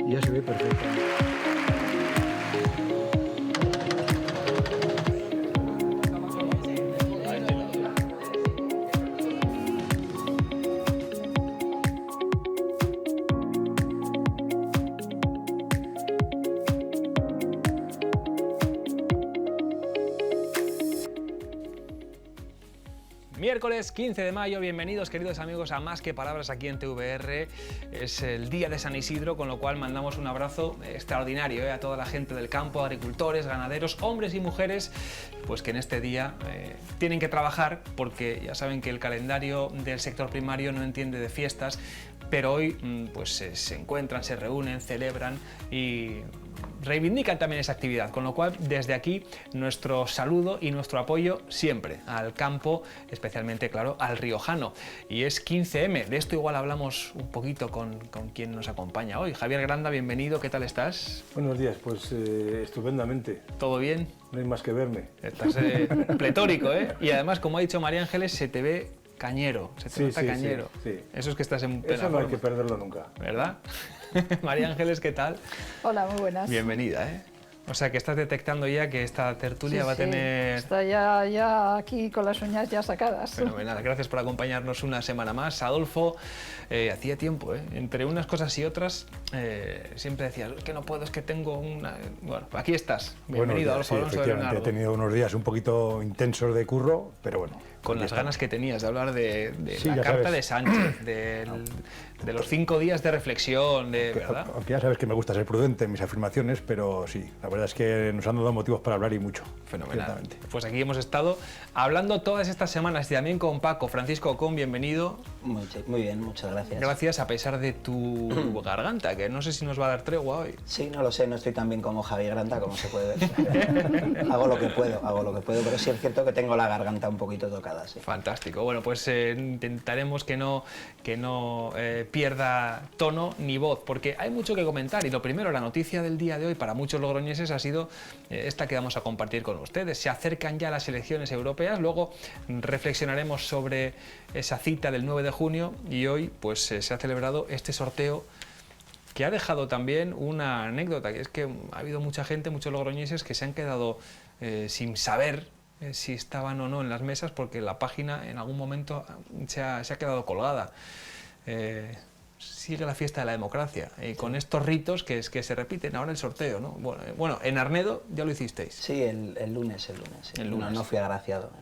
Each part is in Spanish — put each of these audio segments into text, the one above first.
Ya se ve perfecto. Miércoles 15 de mayo, bienvenidos queridos amigos a Más que Palabras aquí en TVR. Es el día de San Isidro, con lo cual mandamos un abrazo extraordinario a toda la gente del campo, agricultores, ganaderos, hombres y mujeres, pues que en este día tienen que trabajar, porque ya saben que el calendario del sector primario no entiende de fiestas, pero hoy pues se encuentran, se reúnen, celebran y reivindican también esa actividad, con lo cual desde aquí nuestro saludo y nuestro apoyo siempre al campo, especialmente claro al riojano. Y es 15M, de esto igual hablamos un poquito con quien nos acompaña hoy. Javier Granda, bienvenido, ¿qué tal estás? Buenos días, pues estupendamente. ¿Todo bien? No hay más que verme. Estás pletórico, ¿eh? Y además, como ha dicho María Ángeles, se te ve cañero, se te nota cañero. Sí. Eso es que estás en plena Eso no hay forma, que perderlo nunca. ¿verdad? María Ángeles, ¿qué tal? Hola, muy buenas. Bienvenida, ¿eh? O sea, que estás detectando ya que esta tertulia va a tener... Está ya aquí con las uñas ya sacadas. Fenomenal, gracias por acompañarnos una semana más. Adolfo, hacía tiempo, entre unas cosas y otras, siempre decías, es que no puedo, es que tengo una... Bueno, aquí estás. Bienvenido, Adolfo Alonso de efectivamente, he tenido unos días un poquito intensos de curro, pero bueno. Con las ganas que tenías de hablar de Sí, la ya carta sabes. de Sánchez, de los 5 días de reflexión, ¿verdad? Aunque ya sabes que me gusta ser prudente en mis afirmaciones, pero sí, la verdad es que nos han dado motivos para hablar y mucho. Fenomenal. Ciertamente. Pues aquí hemos estado hablando todas estas semanas y también con Paco. Francisco Ocón, bienvenido. Muy bien, muchas gracias. Gracias a pesar de tu garganta, que no sé si nos va a dar tregua hoy. Sí, no lo sé, no estoy tan bien como Javier Granda, como se puede ver. hago lo que puedo, pero sí es cierto que tengo la garganta un poquito tocada, sí. Fantástico. Bueno, pues intentaremos que no pierda tono ni voz, porque hay mucho que comentar. Y lo primero, la noticia del día de hoy para muchos logroñeses ha sido esta que vamos a compartir con ustedes. Se acercan ya las elecciones europeas, luego reflexionaremos sobre esa cita del 9 de junio y hoy pues se ha celebrado este sorteo que ha dejado también una anécdota, que es que ha habido mucha gente, muchos logroñeses que se han quedado sin saber si estaban o no en las mesas, porque la página en algún momento se ha quedado colgada. Sigue la fiesta de la democracia, con estos ritos que se repiten. Ahora el sorteo, ¿no? Bueno, en Arnedo ya lo hicisteis. Sí, el lunes. Sí. El lunes. No fui agraciado.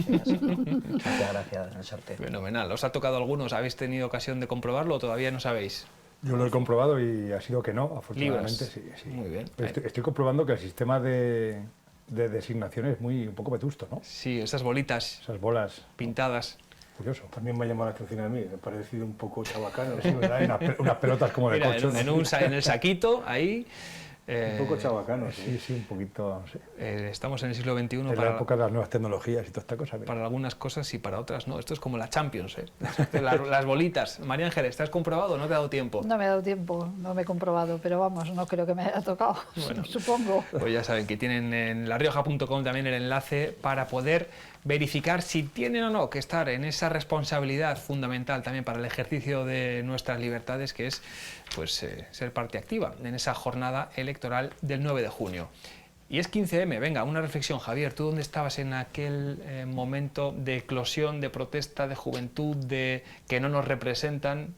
No fui agraciado en el sorteo. Fenomenal. ¿Os ha tocado a algunos? ¿Habéis tenido ocasión de comprobarlo o todavía no sabéis? Yo lo he comprobado y ha sido que no, afortunadamente. Libres. Sí. Muy bien. Estoy comprobando que el sistema de designación es un poco vetusto, ¿no? Sí, esas bolitas Esas bolas. pintadas. Curioso. También me ha llamado la atención a mí, me ha parecido un poco chabacano, sí, ¿verdad? Unas pelotas como de Mira, corcho. en el saquito, ahí... Un poco chabacano, sí, un poquito, no sé. Estamos en el siglo XXI En la época de las nuevas tecnologías y toda esta cosa. Para algunas cosas y para otras no. Esto es como la Champions, las bolitas. María Ángeles, ¿te has comprobado o no te ha dado tiempo? No me ha dado tiempo, no me he comprobado, pero vamos, no creo que me haya tocado, Bueno, supongo. Pues ya saben que tienen en larioja.com también el enlace para poder verificar si tienen o no que estar en esa responsabilidad fundamental también para el ejercicio de nuestras libertades, que es pues ser parte activa en esa jornada electoral del 9 de junio. Y es 15M, venga, una reflexión, Javier, ¿tú dónde estabas en aquel momento de eclosión, de protesta, de juventud, de que no nos representan?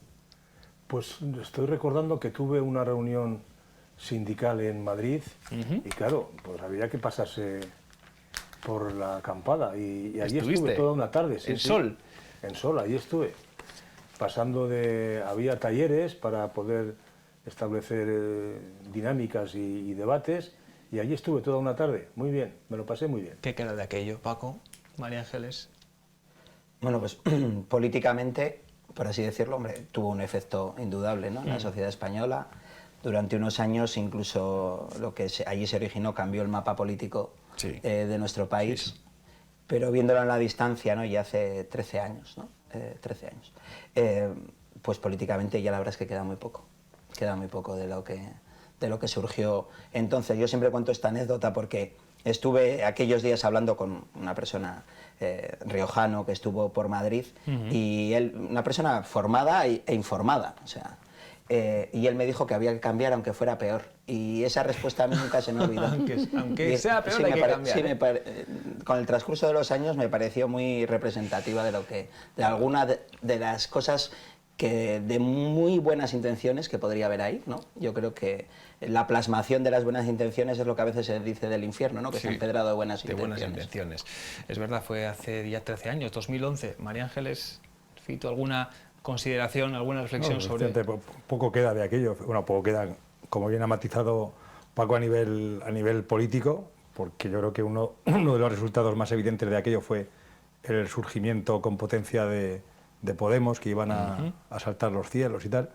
Pues estoy recordando que tuve una reunión sindical en Madrid y claro, pues había que pasarse por la acampada y allí estuve toda una tarde. ¿En Sol? En Sol, ahí estuve. Había talleres para poder establecer dinámicas y debates y allí estuve toda una tarde. Muy bien, me lo pasé muy bien. ¿Qué queda de aquello, Paco? María Ángeles. Bueno, pues políticamente, por así decirlo, hombre, tuvo un efecto indudable, ¿no? En la sociedad española. Durante unos años incluso lo que allí se originó cambió el mapa político de nuestro país, sí. Pero viéndolo en la distancia, ¿no? Ya hace 13 años, ¿no? 13 años. Pues políticamente ya la verdad es que queda muy poco de lo que surgió entonces. Yo siempre cuento esta anécdota porque estuve aquellos días hablando con una persona riojano que estuvo por Madrid y él, una persona formada e informada, o sea, y él me dijo que había que cambiar aunque fuera peor. Y esa respuesta a mí nunca se me olvidó. aunque sea peor, hay que cambiar. Sí, con el transcurso de los años me pareció muy representativa de lo que, de alguna de las cosas de muy buenas intenciones que podría haber ahí, ¿no? Yo creo que la plasmación de las buenas intenciones es lo que a veces se dice del infierno, ¿no? Que se ha empedrado de buenas intenciones. De buenas intenciones. Es verdad, fue hace ya 13 años, 2011. María Ángeles, Fito, ¿alguna consideración, alguna reflexión sobre...? Poco queda de aquello, bueno, poco queda, como bien ha matizado Paco a nivel político, porque yo creo que uno de los resultados más evidentes de aquello fue el surgimiento con potencia de Podemos, que iban a saltar los cielos y tal,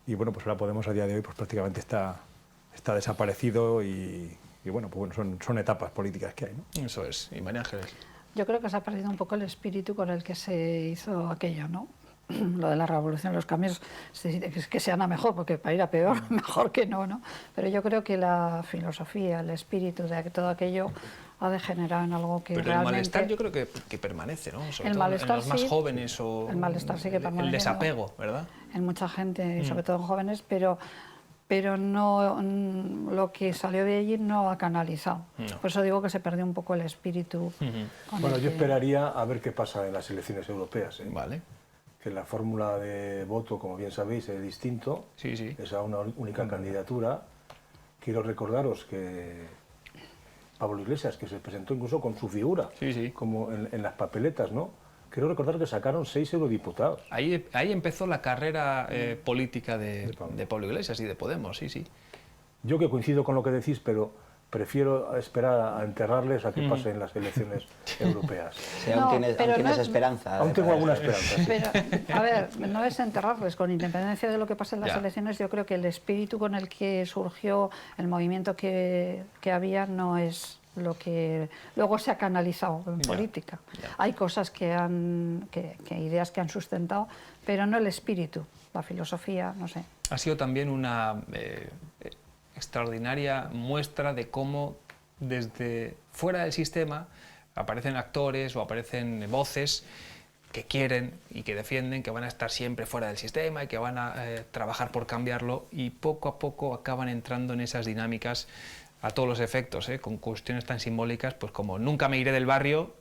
y bueno, pues ahora Podemos a día de hoy pues prácticamente está desaparecido y bueno, pues bueno, son etapas políticas que hay, ¿no? Eso es. ¿Y María Ángeles? Yo creo que se ha perdido un poco el espíritu con el que se hizo aquello, ¿no? Lo de la revolución, los cambios, es que sean a mejor, porque para ir a peor, mejor que no, ¿no? Pero yo creo que la filosofía, el espíritu de todo aquello ha degenerado en algo que pero realmente... el malestar yo creo que permanece, ¿no? Sobre el todo malestar en los más jóvenes o... El malestar sí que permanece. El desapego, ¿verdad? En mucha gente, y sobre todo en jóvenes, pero no, lo que salió de allí no ha canalizado. No. Por eso digo que se perdió un poco el espíritu. Bueno, yo esperaría a ver qué pasa en las elecciones europeas, ¿eh? Vale. Que la fórmula de voto, como bien sabéis, es distinto. Sí, sí. Es a una única candidatura. Quiero recordaros que Pablo Iglesias, que se presentó incluso con su figura, como en las papeletas, ¿no? Quiero recordar que sacaron 6 eurodiputados. Ahí empezó la carrera política de Pablo Iglesias y de Podemos, sí. Yo que coincido con lo que decís, pero prefiero esperar a enterrarles a que pasen las elecciones europeas. Sí, aún tienes esperanza. Aún tengo alguna esperanza, sí. Pero, a ver, no es enterrarles, con independencia de lo que pase en las elecciones, yo creo que el espíritu con el que surgió el movimiento que había no es lo que luego se ha canalizado en política. Hay cosas ideas que han sustentado, pero no el espíritu, la filosofía, no sé. Ha sido también una extraordinaria muestra de cómo desde fuera del sistema aparecen actores o aparecen voces que quieren y que defienden que van a estar siempre fuera del sistema y que van a trabajar por cambiarlo, y poco a poco acaban entrando en esas dinámicas a todos los efectos, con cuestiones tan simbólicas pues como nunca me iré del barrio,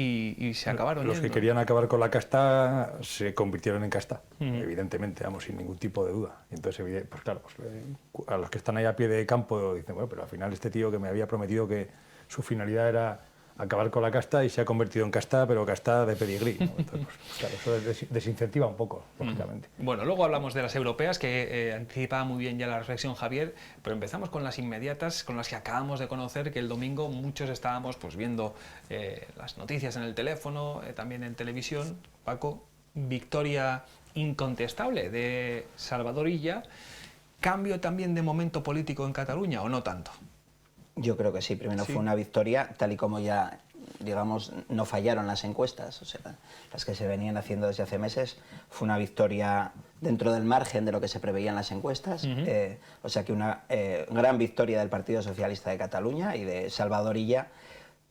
y se acabaron Los yendo. que querían acabar con la casta se convirtieron en casta, evidentemente, vamos, sin ningún tipo de duda. Y entonces, pues claro, a los que están ahí a pie de campo dicen, bueno, pero al final este tío que me había prometido que su finalidad era acabar con la casta y se ha convertido en casta, pero casta de pedigrí, ¿no? Entonces, pues, claro, eso desincentiva un poco, lógicamente. Bueno, luego hablamos de las europeas, que anticipaba muy bien ya la reflexión Javier, pero empezamos con las inmediatas, con las que acabamos de conocer, que el domingo muchos estábamos pues viendo las noticias en el teléfono, también en televisión. Paco, victoria incontestable de Salvador Illa, cambio también de momento político en Cataluña, ¿o no tanto? Yo creo que sí. Primero fue una victoria, tal y como ya, digamos, no fallaron las encuestas, o sea, las que se venían haciendo desde hace meses. Fue una victoria dentro del margen de lo que se preveían las encuestas. O sea que una gran victoria del Partido Socialista de Cataluña y de Salvador Illa.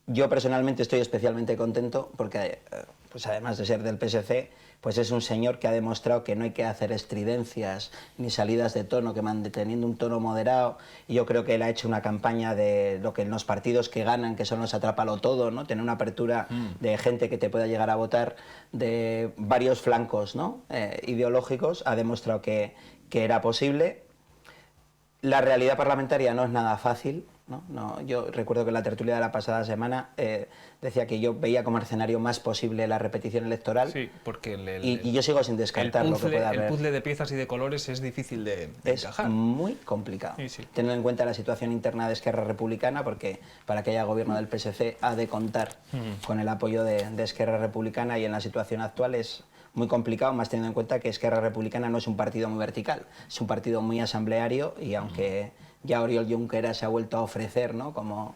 Yo personalmente estoy especialmente contento porque, pues además de ser del PSC, pues es un señor que ha demostrado que no hay que hacer estridencias ni salidas de tono, que manteniendo un tono moderado. Y yo creo que él ha hecho una campaña de lo que en los partidos que ganan, que son los atrápalo todo, ¿no? Tener una apertura de gente que te pueda llegar a votar de varios flancos, ¿no? Ideológicos, ha demostrado que era posible. La realidad parlamentaria no es nada fácil, ¿no? Yo recuerdo que en la tertulia de la pasada semana decía que yo veía como escenario más posible la repetición electoral. Sí, porque y yo sigo sin descartar lo que pueda haber. El puzzle de piezas y de colores es difícil de encajar. Es muy complicado. Sí. Teniendo en cuenta la situación interna de Esquerra Republicana, porque para que haya gobierno del PSC ha de contar con el apoyo de Esquerra Republicana, y en la situación actual es muy complicado, más teniendo en cuenta que Esquerra Republicana no es un partido muy vertical, es un partido muy asambleario, y aunque ya Oriol Junqueras se ha vuelto a ofrecer, ¿no? Como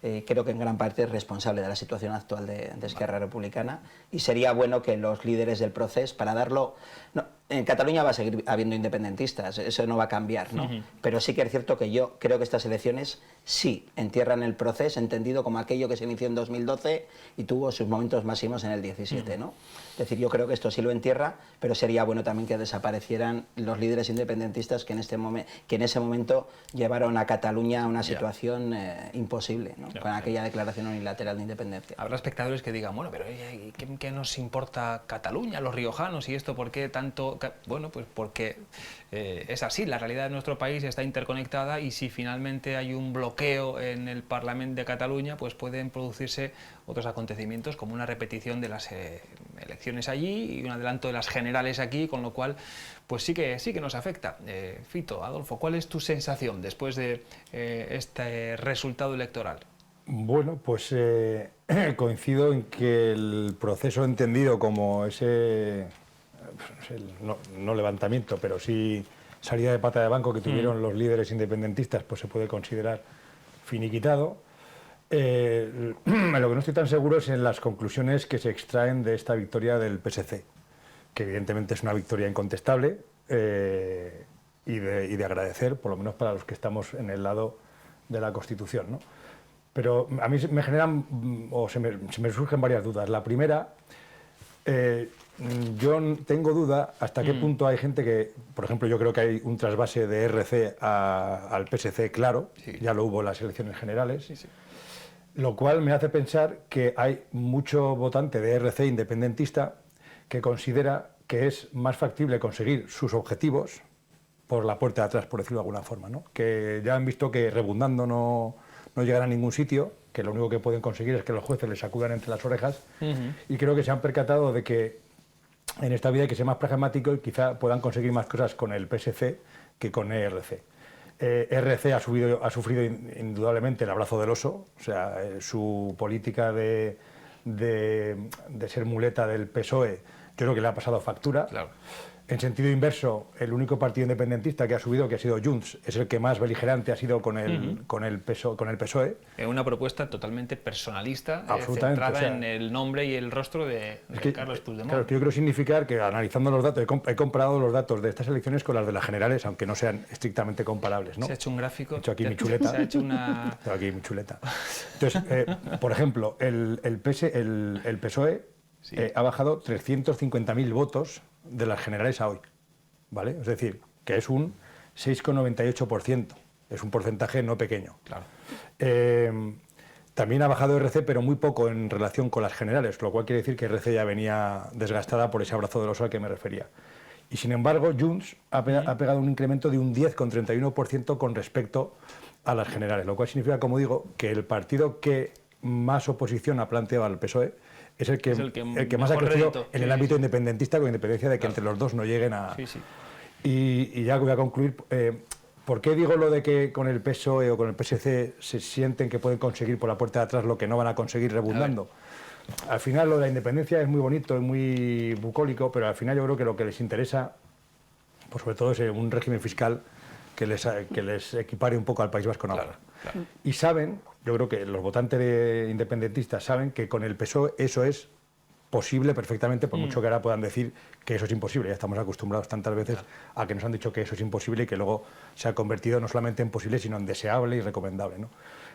creo que en gran parte es responsable de la situación actual de Esquerra Republicana, y sería bueno que los líderes del proceso, para darlo... En Cataluña va a seguir habiendo independentistas, eso no va a cambiar, ¿no? Pero sí que es cierto que yo creo que estas elecciones sí entierran el proceso, entendido como aquello que se inició en 2012 y tuvo sus momentos máximos en el 17, ¿no? Es decir, yo creo que esto sí lo entierra, pero sería bueno también que desaparecieran los líderes independentistas que en ese momento llevaron a Cataluña a una situación imposible, ¿no? Con aquella declaración unilateral de independencia. Habrá espectadores que digan, bueno, pero ¿qué nos importa Cataluña, los riojanos y esto? ¿Por qué tanto? Bueno, pues porque es así, la realidad de nuestro país está interconectada y si finalmente hay un bloqueo en el Parlamento de Cataluña, pues pueden producirse otros acontecimientos como una repetición de las elecciones allí y un adelanto de las generales aquí, con lo cual pues sí que nos afecta. Fito, Adolfo, ¿cuál es tu sensación después de este resultado electoral? Bueno, pues coincido en que el proceso entendido como ese, no levantamiento, pero sí salida de pata de banco que tuvieron los líderes independentistas, pues se puede considerar finiquitado. Lo que no estoy tan seguro es en las conclusiones que se extraen de esta victoria del PSC, que evidentemente es una victoria incontestable y de agradecer, por lo menos para los que estamos en el lado de la Constitución, ¿no? Pero a mí me generan, o se me surgen varias dudas. La primera, yo tengo duda hasta qué punto hay gente que, por ejemplo, yo creo que hay un trasvase de RC al PSC claro, ya lo hubo en las elecciones generales, lo cual me hace pensar que hay mucho votante de RC independentista que considera que es más factible conseguir sus objetivos por la puerta de atrás, por decirlo de alguna forma, ¿no? Que ya han visto que rebundando no llegan a ningún sitio, que lo único que pueden conseguir es que los jueces les sacudan entre las orejas, y creo que se han percatado de que en esta vida hay que ser más pragmático y quizá puedan conseguir más cosas con el PSC que con ERC. ERC ha sufrido indudablemente el abrazo del oso, o sea, su política de ser muleta del PSOE, yo creo que le ha pasado factura. Claro. En sentido inverso, el único partido independentista que ha subido, que ha sido Junts, es el que más beligerante ha sido con el PSOE. Una propuesta totalmente personalista, Absolutamente, centrada o sea, en el nombre y el rostro de Carles Puigdemont. Claro, que yo quiero significar que analizando los datos, he comparado los datos de estas elecciones con las de las generales, aunque no sean estrictamente comparables, ¿no? Se ha hecho un gráfico. He hecho aquí mi chuleta. Se ha hecho una... Tengo aquí mi chuleta. Entonces, por ejemplo, el PSOE ha bajado 350.000 votos de las generales a hoy, ¿vale? Es decir, que es un 6,98%, es un porcentaje no pequeño. Claro. También ha bajado RC, pero muy poco en relación con las generales, lo cual quiere decir que RC ya venía desgastada por ese abrazo del oso al que me refería. Y sin embargo, Junts ha pegado un incremento de un 10,31% con respecto a las generales, lo cual significa, como digo, que el partido que más oposición ha planteado al PSOE es el que más ha crecido en el ámbito independentista, con independencia de que entre los dos no lleguen a... Y ya voy a concluir. ¿Por qué digo lo de que con el PSOE o con el PSC se sienten que pueden conseguir por la puerta de atrás lo que no van a conseguir rebundando? Al final lo de la independencia es muy bonito, es muy bucólico, pero al final yo creo que lo que les interesa, pues sobre todo es un régimen fiscal que les equipare un poco al País Vasco ahora. Claro. Y saben, yo creo que los votantes independentistas saben que con el PSOE eso es posible perfectamente, por mucho que ahora puedan decir que eso es imposible. Ya estamos acostumbrados tantas veces a que nos han dicho que eso es imposible y que luego se ha convertido no solamente en posible, sino en deseable y recomendable, ¿no?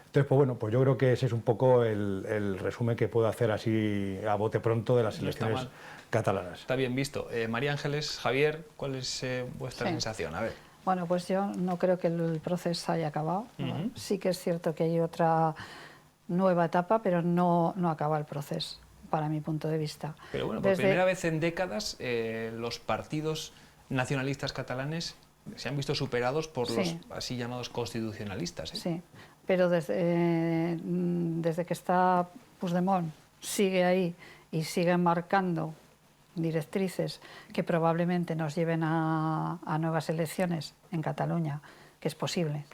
Entonces, pues bueno, pues yo creo que ese es un poco el resumen que puedo hacer así a bote pronto de las elecciones catalanas. Está bien visto. María Ángeles, Javier, ¿cuál es vuestra sensación? A ver. Bueno, pues yo no creo que el proceso haya acabado. Sí que es cierto que hay otra nueva etapa, pero no acaba el proceso, para mi punto de vista. Pero bueno, por primera vez en décadas los partidos nacionalistas catalanes se han visto superados por los así llamados constitucionalistas. Sí, pero desde que está Puigdemont sigue ahí y sigue marcando directrices que probablemente nos lleven a nuevas elecciones en Cataluña, que es posible,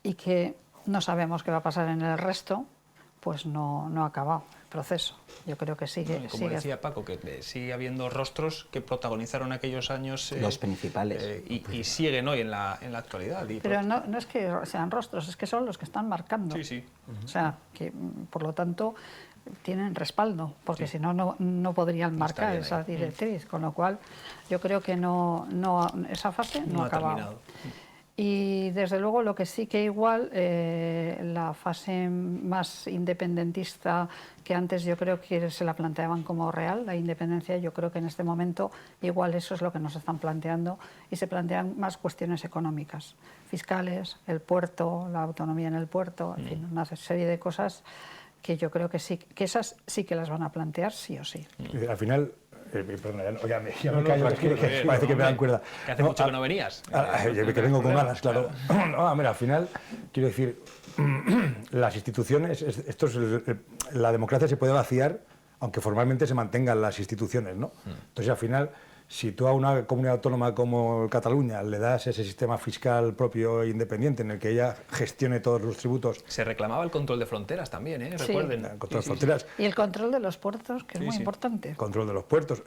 y que no sabemos qué va a pasar en el resto, pues no ha acabado el proceso. Yo creo que sigue. Como decía Paco, que sigue habiendo rostros que protagonizaron aquellos años. Los principales. Y siguen hoy en la actualidad. Pero no es que sean rostros, es que son los que están marcando. Sí. O sea, que por lo tanto tienen respaldo, porque si no, no podrían marcar esa directriz, con lo cual yo creo que esa fase no ha acabado. Terminado. Y desde luego lo que sí que igual, la fase más independentista que antes yo creo que se la planteaban como real, la independencia, yo creo que en este momento igual eso es lo que nos están planteando y se plantean más cuestiones económicas, fiscales, el puerto, la autonomía en el puerto, en fin, una serie de cosas que yo creo que sí, que esas sí que las van a plantear sí o sí. Al final... Perdona, ya me callo, que parece que me dan cuerda. Que hace mucho que no venías. Que vengo con ganas, claro. No, mira, al final, quiero decir, las instituciones, la democracia se puede vaciar, aunque formalmente se mantengan las instituciones, ¿no? Entonces, al final, si tú a una comunidad autónoma como Cataluña le das ese sistema fiscal propio e independiente en el que ella gestione todos los tributos... Se reclamaba el control de fronteras también, ¿eh? Recuerden. El control de fronteras. Y el control de los puertos, que es muy importante. El control de los puertos.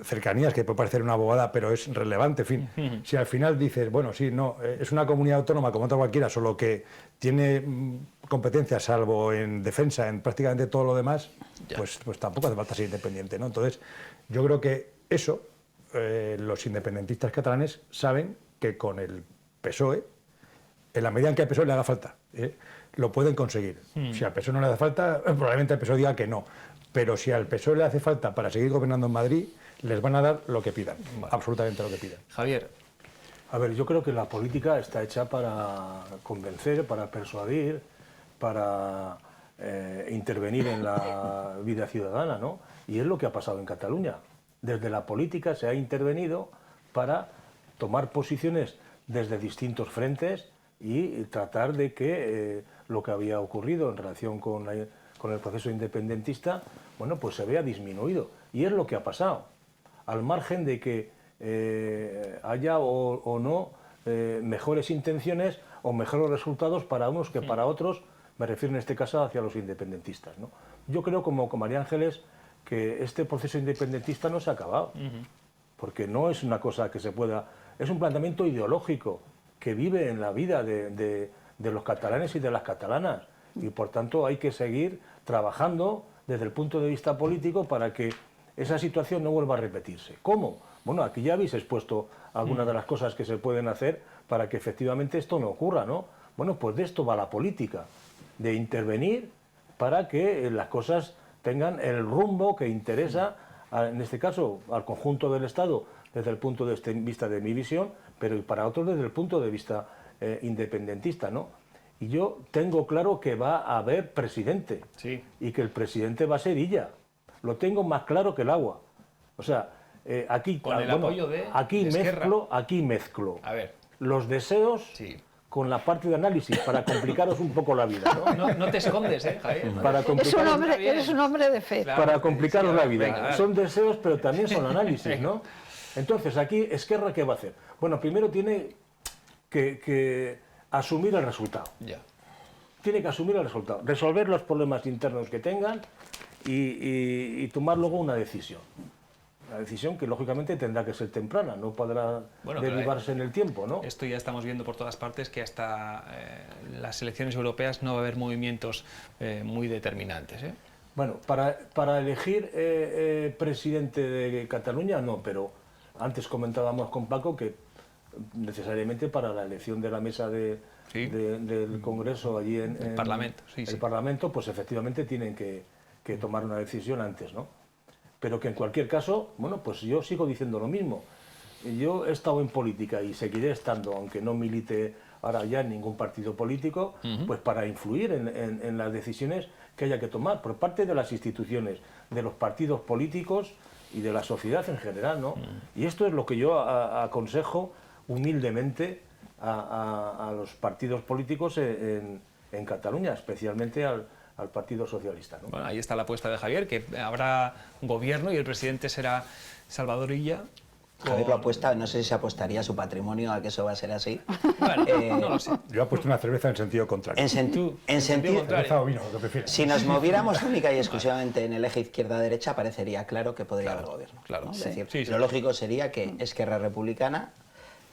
Cercanías, que puede parecer una abogada, pero es relevante, en fin. Si al final dices, bueno, sí, no, es una comunidad autónoma como otra cualquiera, solo que tiene competencias, salvo en defensa, en prácticamente todo lo demás, pues tampoco hace falta ser independiente, ¿no? Entonces, yo creo que eso, los independentistas catalanes saben que con el PSOE, en la medida en que al PSOE le haga falta, lo pueden conseguir. Si al PSOE no le hace falta, probablemente el PSOE diga que no. Pero si al PSOE le hace falta para seguir gobernando en Madrid, les van a dar lo que pidan, absolutamente lo que pidan. Javier. A ver, yo creo que la política está hecha para convencer, para persuadir, para intervenir en la vida ciudadana, ¿no? Y es lo que ha pasado en Cataluña. Desde la política se ha intervenido para tomar posiciones desde distintos frentes y tratar de que lo que había ocurrido en relación con el proceso independentista, bueno, pues se vea disminuido. Y es lo que ha pasado. Al margen de que haya o no mejores intenciones o mejores resultados para unos que para otros, me refiero en este caso hacia los independentistas, ¿no? Yo creo, como con María Ángeles, que este proceso independentista no se ha acabado, porque no es una cosa que se pueda... Es un planteamiento ideológico que vive en la vida de los catalanes y de las catalanas, y por tanto hay que seguir trabajando desde el punto de vista político para que esa situación no vuelva a repetirse. ¿Cómo? Bueno, aquí ya habéis expuesto algunas de las cosas que se pueden hacer para que efectivamente esto no ocurra, ¿no? Bueno, pues de esto va la política, de intervenir para que las cosas tengan el rumbo que interesa, en este caso, al conjunto del Estado, desde el punto de vista de mi visión, pero para otros desde el punto de vista independentista, ¿no? Y yo tengo claro que va a haber presidente, y que el presidente va a ser Illa. Lo tengo más claro que el agua. O sea, aquí, con el apoyo de aquí mezclo a ver. Los deseos con la parte de análisis, para complicaros un poco la vida, ¿no? No te escondes, Javier. Eres un hombre de fe. Claro, para complicaros la vida. Venga, son deseos, pero también son análisis, ¿no? Entonces, aquí, Esquerra, ¿qué va a hacer? Bueno, primero tiene que asumir el resultado. Tiene que asumir el resultado, resolver los problemas internos que tengan y tomar luego una decisión. Una decisión que lógicamente tendrá que ser temprana, no podrá derivarse en el tiempo, ¿no? Esto ya estamos viendo por todas partes, que hasta las elecciones europeas no va a haber movimientos muy determinantes, ¿eh? Bueno, para elegir presidente de Cataluña no, pero antes comentábamos con Paco que necesariamente para la elección de la mesa del Congreso allí en el Parlamento, el Parlamento, pues efectivamente tienen que tomar una decisión antes, ¿no? Pero que en cualquier caso, bueno, pues yo sigo diciendo lo mismo. Yo he estado en política y seguiré estando, aunque no milite ahora ya en ningún partido político, pues para influir en las decisiones que haya que tomar por parte de las instituciones, de los partidos políticos y de la sociedad en general, ¿no? Y esto es lo que yo aconsejo humildemente a los partidos políticos en Cataluña, especialmente al Partido Socialista, ¿no? Bueno, ahí está la apuesta de Javier, que habrá gobierno y el presidente será Salvador Illa. Javier lo apuesta, no sé si se apostaría su patrimonio a que eso va a ser así. Bueno, no lo sé. Yo he puesto una cerveza en sentido contrario. En sentido contrario. Cerveza o vino, lo que prefieras. Si nos moviéramos única y exclusivamente en el eje izquierda-derecha, parecería claro que podría haber gobierno. Claro. ¿no? Es decir, lo lógico sería que Esquerra Republicana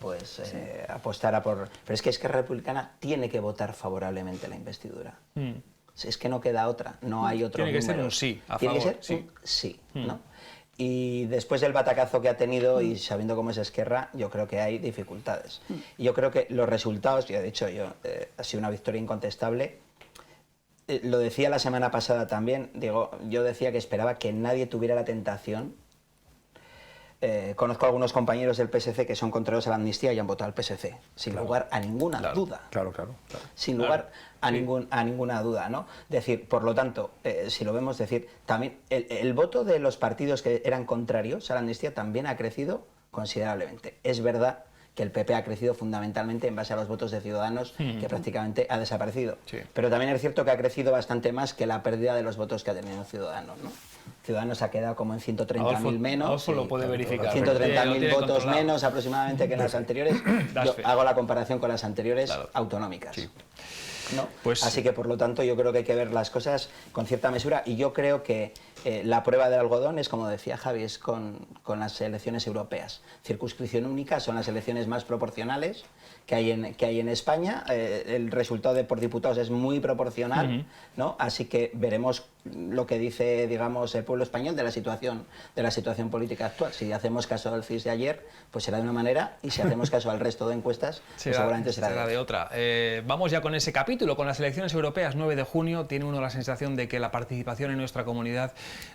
pues apostara por... Pero es que Esquerra Republicana tiene que votar favorablemente la investidura. Es que no queda otra, no hay otro Tiene que número. ser un sí, a Tiene favor. que ser un sí, ¿no? Y después del batacazo que ha tenido y sabiendo cómo es Esquerra, yo creo que hay dificultades. Y yo creo que los resultados, ya he dicho yo, ha sido una victoria incontestable. Lo decía la semana pasada también, digo, yo decía que esperaba que nadie tuviera la tentación. Conozco a algunos compañeros del PSC que son contrarios a la amnistía y han votado al PSC, sin lugar a ninguna duda. Claro. Sin lugar a ninguna duda, ¿no? Decir, por lo tanto, si lo vemos, decir, también el voto de los partidos que eran contrarios a la amnistía también ha crecido considerablemente. Es verdad que el PP ha crecido fundamentalmente en base a los votos de Ciudadanos, que prácticamente ha desaparecido. Sí. Pero también es cierto que ha crecido bastante más que la pérdida de los votos que ha tenido Ciudadanos, ¿no? Ciudadanos ha quedado como en 130.000 menos. Adolfo lo puede verificar. 130.000 votos menos aproximadamente que en las anteriores. Yo hago la comparación con las anteriores autonómicas. Sí. ¿No? Pues, así que por lo tanto yo creo que hay que ver las cosas con cierta mesura y yo creo que la prueba del algodón es, como decía Javi, es con las elecciones europeas. Circunscripción única son las elecciones más proporcionales que hay en España. El resultado por diputados es muy proporcional, ¿no? Así que veremos lo que dice, digamos, el pueblo español de la situación política actual. Si hacemos caso al CIS de ayer, pues será de una manera, y si hacemos caso al resto de encuestas, pues seguramente será de otra. Vamos ya con ese capítulo, con las elecciones europeas, 9 de junio. Tiene uno la sensación de que la participación en nuestra comunidad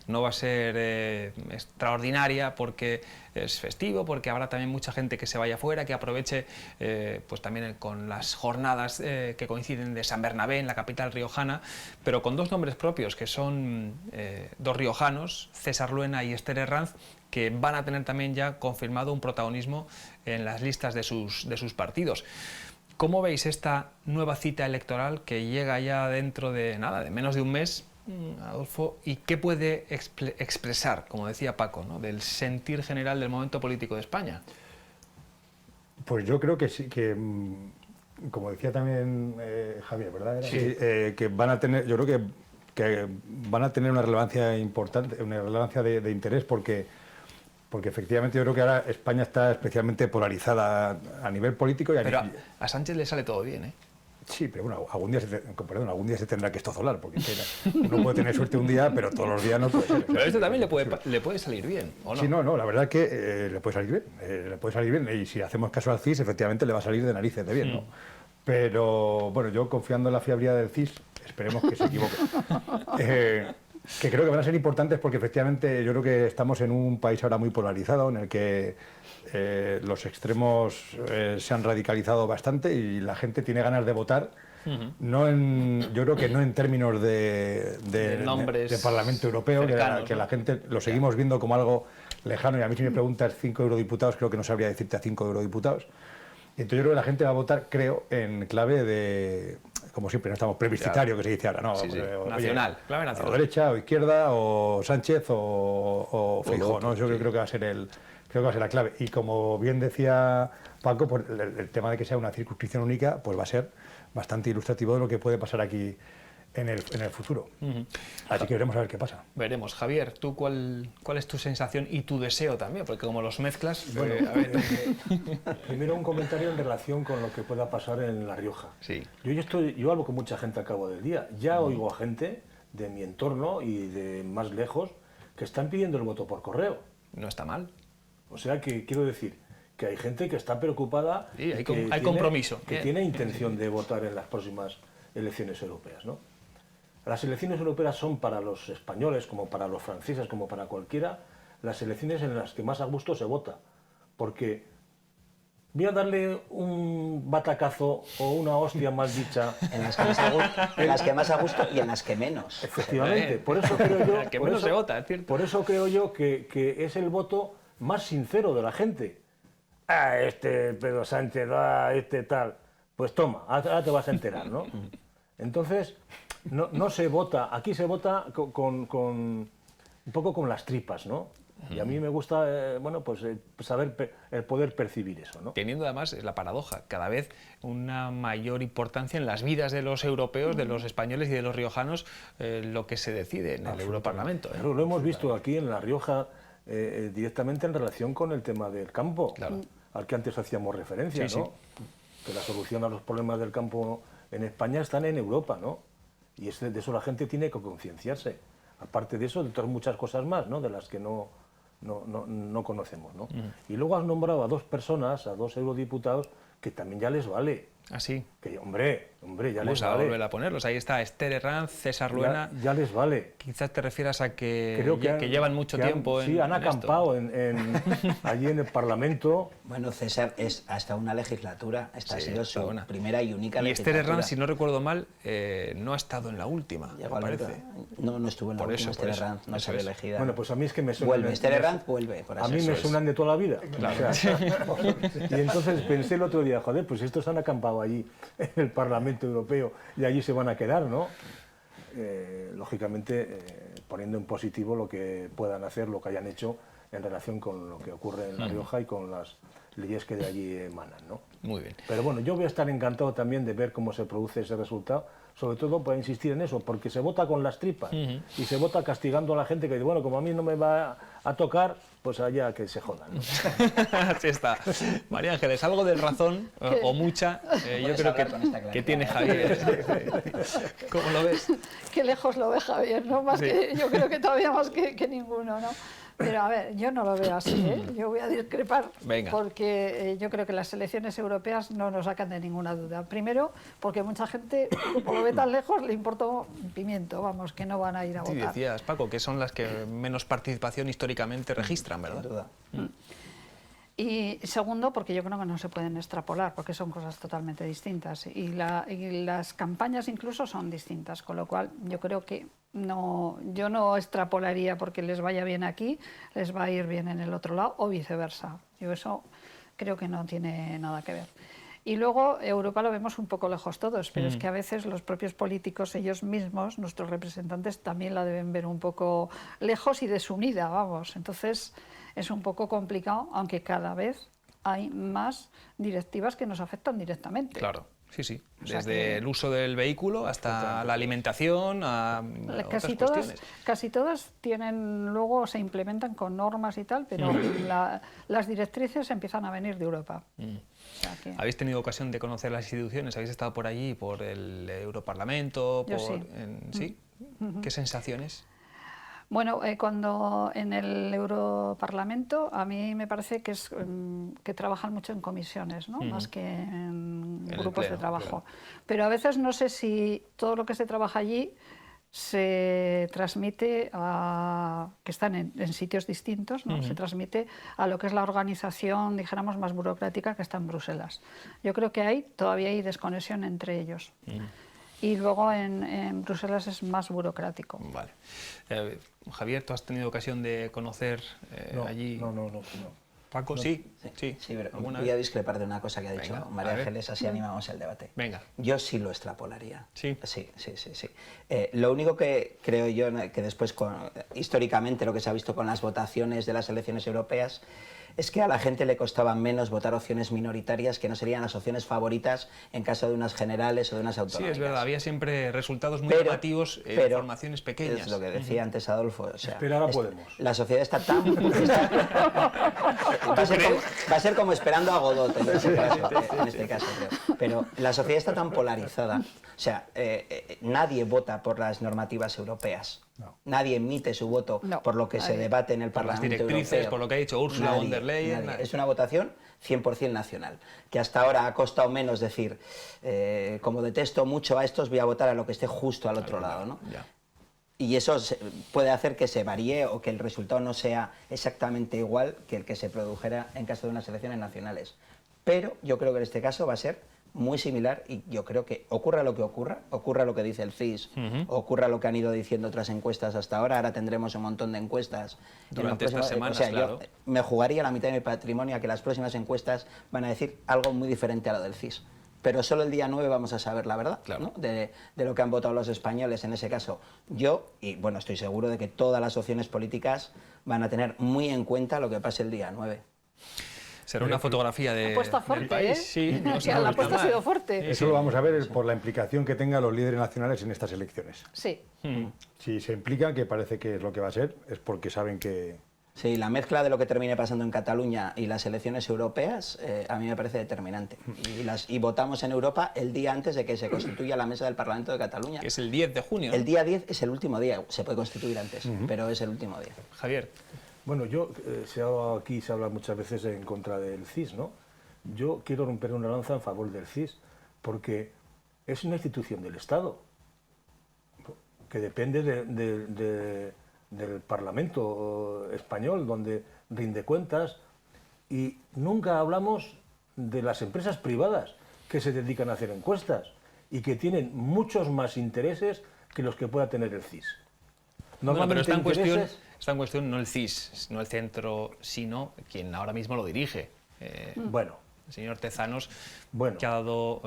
no va a ser extraordinaria porque es festivo, porque habrá también mucha gente que se vaya fuera, que aproveche pues también con las jornadas que coinciden de San Bernabé en la capital riojana, pero con dos nombres propios que son dos riojanos, César Luena y Esther Herranz, que van a tener también ya confirmado un protagonismo en las listas de sus partidos. ¿Cómo veis esta nueva cita electoral que llega ya dentro de nada, de menos de un mes, Adolfo, y qué puede expresar, como decía Paco, ¿no?, del sentir general del momento político de España? Pues yo creo que sí, que como decía también Javier, ¿verdad? Sí. Que van a tener, yo creo que van a tener una relevancia importante, una relevancia de interés, porque efectivamente yo creo que ahora España está especialmente polarizada a nivel político y Pero a Sánchez le sale todo bien, ¿eh? Sí, pero bueno, algún día se tendrá que estozolar, porque uno puede tener suerte un día, pero todos los días no puede ser. Pero esto también le puede salir bien, ¿o no? Sí, no, la verdad es que le puede salir bien, y si hacemos caso al CIS, efectivamente le va a salir de narices de bien, ¿no? Pero bueno, yo confiando en la fiabilidad del CIS, esperemos que se equivoque. Que creo que van a ser importantes porque efectivamente yo creo que estamos en un país ahora muy polarizado, en el que los extremos se han radicalizado bastante y la gente tiene ganas de votar. Yo creo que no en términos de Parlamento Europeo, cercanos, que la gente lo seguimos viendo como algo lejano, y a mí si me preguntas 5 eurodiputados, creo que no sabría decirte a 5 eurodiputados. Y entonces yo creo que la gente va a votar, creo, en clave de, como siempre, no estamos plebiscitario, que se dice ahora, ¿no? Sí, sí. Nacional, clave nacional. O derecha, o izquierda, o Sánchez, o Feijóo, ¿no? Yo creo que va a ser la clave. Y como bien decía Paco, pues el tema de que sea una circunscripción única, pues va a ser bastante ilustrativo de lo que puede pasar aquí en el futuro. Así que veremos a ver qué pasa. Veremos. Javier, ¿tú cuál es tu sensación y tu deseo también? Porque como los mezclas... Bueno, primero un comentario en relación con lo que pueda pasar en La Rioja. Sí. Yo hablo con mucha gente al cabo del día. Ya oigo a gente de mi entorno y de más lejos que están pidiendo el voto por correo. No está mal. O sea que quiero decir que hay gente que está preocupada, sí, hay compromiso, que tiene intención de votar en las próximas elecciones europeas, ¿no? Las elecciones europeas son para los españoles, como para los franceses, como para cualquiera, las elecciones en las que más a gusto se vota. Porque voy a darle un batacazo o una hostia mal dicha. En las que más a gusto y en las que menos. Efectivamente. Por eso creo yo, que menos se vota, es cierto. Por eso creo yo que es el voto más sincero de la gente. Este Pedro Sánchez, este tal. Pues toma, ahora te vas a enterar, ¿no? Entonces... No se vota, aquí se vota con un poco con las tripas, ¿no? Y a mí me gusta, saber el poder percibir eso, ¿no? Teniendo además, es la paradoja, cada vez una mayor importancia en las vidas de los europeos, de los españoles y de los riojanos, lo que se decide en el Europarlamento. Pero lo hemos visto aquí en La Rioja directamente en relación con el tema del campo, claro, al que antes hacíamos referencia, sí, ¿no? Sí. Que la solución a los problemas del campo en España están en Europa, ¿no? Y de eso la gente tiene que concienciarse. Aparte de eso, de otras muchas cosas más, ¿no? De las que no conocemos, ¿no? Y luego has nombrado a 2 personas, a 2 eurodiputados, que también ya les vale. ¿Ah, sí? Que, hombre, ya les Vamos a vale. volver a ponerlos. Ahí está Esther Herranz, César Luena. Ya les vale. Quizás te refieras a que, Creo que llevan mucho tiempo sí, han acampado esto. allí en el Parlamento. Bueno, César es hasta una legislatura. Esta ha sido su primera y única Y legislatura. Esther Herranz, si no recuerdo mal, no ha estado en la última, me parece. No estuvo en la última. Esther Herranz no se ve elegida. Bueno, pues a mí es que me suena... Vuelve, Esther Herranz vuelve. A mí me suenan de toda la vida. Claro. O sea, y entonces pensé el otro día, joder, pues estos han acampado allí en el Parlamento Europeo y allí se van a quedar, ¿no? Lógicamente, poniendo en positivo lo que puedan hacer, lo que hayan hecho en relación con lo que ocurre en La Rioja y con las leyes que de allí emanan, ¿no? Muy bien. Pero bueno, yo voy a estar encantado también de ver cómo se produce ese resultado, sobre todo para insistir en eso, porque se vota con las tripas y se vota castigando a la gente que dice, bueno, como a mí no me va a tocar, pues allá que se jodan, ¿no? Así está. María Ángeles, algo de razón, o mucha, yo creo que tiene Javier. ¿Cómo lo ves? Qué lejos lo ve Javier, ¿no? Más que, yo creo que todavía más que ninguno, ¿no? Pero a ver, yo no lo veo así, ¿eh? Yo voy a discrepar. Venga. Porque yo creo que las elecciones europeas no nos sacan de ninguna duda. Primero, porque mucha gente, como lo ve tan lejos, le importa un pimiento, vamos, que no van a ir a Sí, votar. decías, Paco, que son las que menos participación históricamente registran, ¿verdad? Sin duda. Y segundo, porque yo creo que no se pueden extrapolar, porque son cosas totalmente distintas. Y las campañas incluso son distintas, con lo cual yo creo que yo no extrapolaría porque les vaya bien aquí, les va a ir bien en el otro lado, o viceversa. Yo eso creo que no tiene nada que ver. Y luego Europa lo vemos un poco lejos todos, pero es que a veces los propios políticos, ellos mismos, nuestros representantes, también la deben ver un poco lejos y desunida, vamos. Entonces es un poco complicado, aunque cada vez hay más directivas que nos afectan directamente. Claro, sí, sí. O sea Desde que... el uso del vehículo hasta la alimentación, a otras cuestiones. Casi todas tienen, luego se implementan con normas y tal, pero las directrices empiezan a venir de Europa. O sea que... ¿Habéis tenido ocasión de conocer las instituciones? ¿Habéis estado por allí, por el Europarlamento? Yo sí. ¿Sí? ¿Qué sensaciones? Bueno, cuando en el Europarlamento a mí me parece que que trabajan mucho en comisiones, ¿no? Más que en grupos de trabajo. Claro. Pero a veces no sé si todo lo que se trabaja allí se transmite que están en sitios distintos, ¿no? Se transmite a lo que es la organización, dijéramos, más burocrática que está en Bruselas. Yo creo que todavía hay desconexión entre ellos. Y luego en Bruselas es más burocrático. Vale. Javier, ¿tú has tenido ocasión de conocer allí? No. Paco, no. Sí, pero ¿alguna voy a vez? discrepar de una cosa que ha dicho María Ángeles, así animamos el debate. Venga. Yo sí lo extrapolaría. Sí. Sí. Lo único que creo yo que después, históricamente, lo que se ha visto con las votaciones de las elecciones europeas, es que a la gente le costaba menos votar opciones minoritarias que no serían las opciones favoritas en caso de unas generales o de unas autonómicas. Sí, es verdad, había siempre resultados muy llamativos en formaciones pequeñas. Es lo que decía antes Adolfo. O sea, Esperar a Podemos. La sociedad está tan... va a ser como esperando a Godot en este caso, creo. Pero la sociedad está tan polarizada. O sea, nadie vota por las normativas europeas. No. Nadie emite su voto por lo que se debate en el Parlamento Europeo. Por las directrices, por lo que ha dicho Ursula von der Leyen. Nadie. Es una votación 100% nacional, que hasta ahora ha costado menos decir, como detesto mucho a estos, voy a votar a lo que esté justo al otro lado, ¿no? Ya. Y eso puede hacer que se varíe o que el resultado no sea exactamente igual que el que se produjera en caso de unas elecciones nacionales. Pero yo creo que en este caso va a ser muy similar y yo creo que ocurra lo que ocurra lo que dice el CIS, ocurra lo que han ido diciendo otras encuestas hasta ahora tendremos un montón de encuestas. Durante estas semanas, claro. Yo me jugaría la mitad de mi patrimonio a que las próximas encuestas van a decir algo muy diferente a lo del CIS. Pero solo el día 9 vamos a saber la verdad, claro, ¿no? de lo que han votado los españoles en ese caso. Yo, y bueno, estoy seguro de que todas las opciones políticas van a tener muy en cuenta lo que pase el día 9. Será una fotografía del país. Sí, no sé, la apuesta ha sido fuerte. Eso lo vamos a ver por la implicación que tengan los líderes nacionales en estas elecciones. Sí. Si se implican, que parece que es lo que va a ser, es porque saben que Sí, la mezcla de lo que termine pasando en Cataluña y las elecciones europeas a mí me parece determinante. Y votamos en Europa el día antes de que se constituya la mesa del Parlamento de Cataluña. Que es el 10 de junio. El día 10 es el último día, se puede constituir antes, pero es el último día. Javier. Bueno, aquí se habla muchas veces en contra del CIS, ¿no? Yo quiero romper una lanza en favor del CIS, porque es una institución del Estado, que depende del Parlamento español, donde rinde cuentas, y nunca hablamos de las empresas privadas que se dedican a hacer encuestas y que tienen muchos más intereses que los que pueda tener el CIS. Bueno, pero está en cuestión no el CIS, no el centro, sino quien ahora mismo lo dirige. Bueno. El señor Tezanos, bueno, que ha dado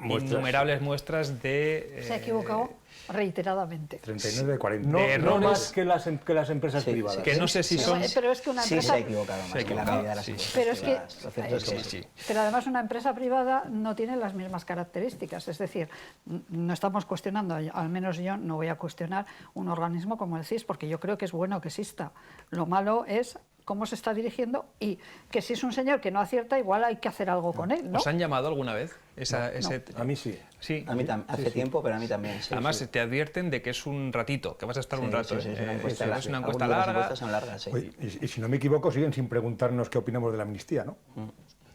innumerables muestras de... se ha equivocado reiteradamente. 39 de 40. No más que las empresas privadas. Que no sé si son... Pero es que una empresa... Sí, se ha equivocado más que la mayoría de las empresas Pero es que... privadas. Lo cierto es que sí. Pero además una empresa privada no tiene las mismas características. Es decir, no estamos cuestionando, al menos yo no voy a cuestionar un organismo como el CIS, porque yo creo que es bueno que exista. Lo malo es cómo se está dirigiendo y que si es un señor que no acierta, igual hay que hacer algo con él, ¿no? ¿Os han llamado alguna vez? A mí sí. Sí. A mí hace tiempo, pero a mí también. Sí, además, te advierten de que es un ratito, que vas a estar un rato. Sí, es una encuesta, es una encuesta algunas larga. Las encuestas son largas, sí. Oye, y si no me equivoco, siguen sin preguntarnos qué opinamos de la amnistía, ¿no?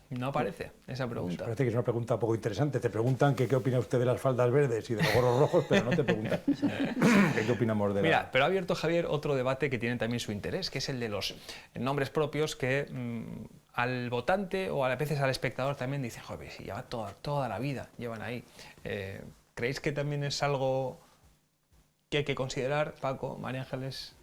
No aparece esa pregunta. Parece que es una pregunta un poco interesante. Te preguntan qué opina usted de las faldas verdes y de los gorros rojos, pero no te preguntan qué opinamos de la... Mira, pero ha abierto, Javier, otro debate que tiene también su interés, que es el de los nombres propios que al votante o a veces al espectador también dice, joder, si lleva toda la vida, llevan ahí. ¿Creéis que también es algo que hay que considerar, Paco, María Ángeles?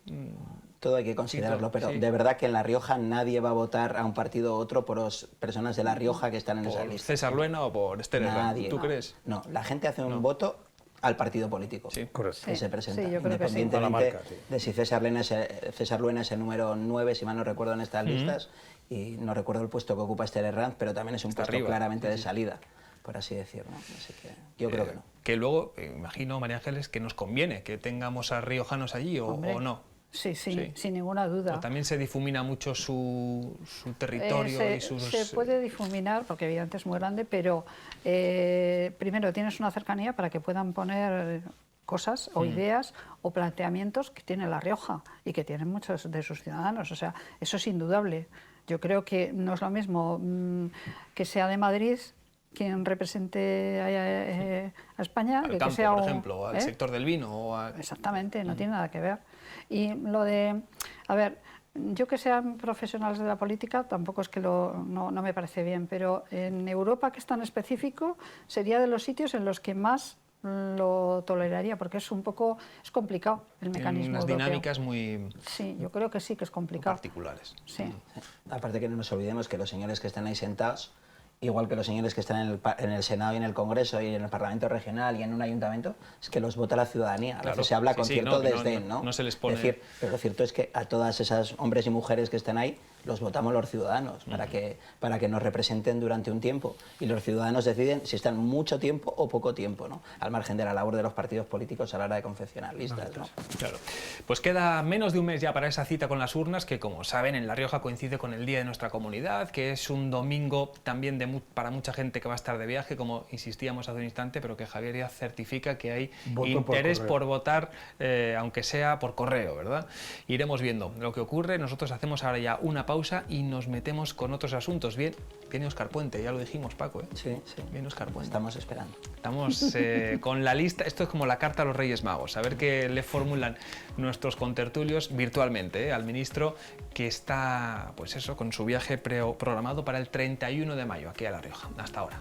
Todo hay que considerarlo, pero de verdad que en La Rioja nadie va a votar a un partido u otro por personas de La Rioja que están en esa lista. ¿César Luena o por Esther Herrán? ¿Tú crees? No, la gente hace un voto al partido político correcto. que se presenta, Sí, yo creo que sí. independientemente de si César Luena es el número 9, si mal no recuerdo, en estas listas, y no recuerdo el puesto que ocupa Esther Herrán, pero también es un puesto arriba, claramente de salida, por así decirlo. Así que yo creo que no. Que luego, imagino, María Ángeles, que nos conviene que tengamos a riojanos allí o no. Sí, sin ninguna duda. O también se difumina mucho su territorio y sus... Se puede difuminar, porque evidentemente es muy grande, pero primero tienes una cercanía para que puedan poner cosas o ideas o planteamientos que tiene La Rioja y que tienen muchos de sus ciudadanos. O sea, eso es indudable. Yo creo que no es lo mismo que sea de Madrid quien represente a España, al que campo, sea por ejemplo, al sector del vino. O a... Exactamente, no tiene nada que ver. Y lo de, a ver, yo que sean profesionales de la política tampoco es que no me parece bien, pero en Europa, que es tan específico, sería de los sitios en los que más lo toleraría, porque es complicado el mecanismo unas europeo. dinámicas muy... Sí, yo creo que sí que es complicado. Particulares. Sí. Aparte que no nos olvidemos que los señores que están ahí sentados, igual que los señores que están en el Senado y en el Congreso y en el Parlamento Regional y en un ayuntamiento, es que los vota la ciudadanía. A veces se habla con cierto desdén, ¿no? No se les pone... Es decir, pero lo cierto es que a todas esas hombres y mujeres que están ahí, los votamos los ciudadanos para que nos representen durante un tiempo. Y los ciudadanos deciden si están mucho tiempo o poco tiempo, ¿no? Al margen de la labor de los partidos políticos a la hora de confeccionar listas, ¿no? Claro. Pues queda menos de un mes ya para esa cita con las urnas, que como saben en La Rioja coincide con el día de nuestra comunidad, que es un domingo también para mucha gente que va a estar de viaje, como insistíamos hace un instante, pero que Javier ya certifica que hay interés por votar, aunque sea por correo, ¿verdad? Iremos viendo lo que ocurre. Nosotros hacemos ahora ya una pausa y nos metemos con otros asuntos. Bien, viene Óscar Puente, ya lo dijimos, Paco, ¿eh? Sí. Viene Óscar Puente. Estamos esperando. Estamos con la lista, esto es como la carta a los Reyes Magos, a ver qué le formulan nuestros contertulios virtualmente al ministro, que está, pues eso, con su viaje programado para el 31 de mayo aquí a La Rioja. Hasta ahora.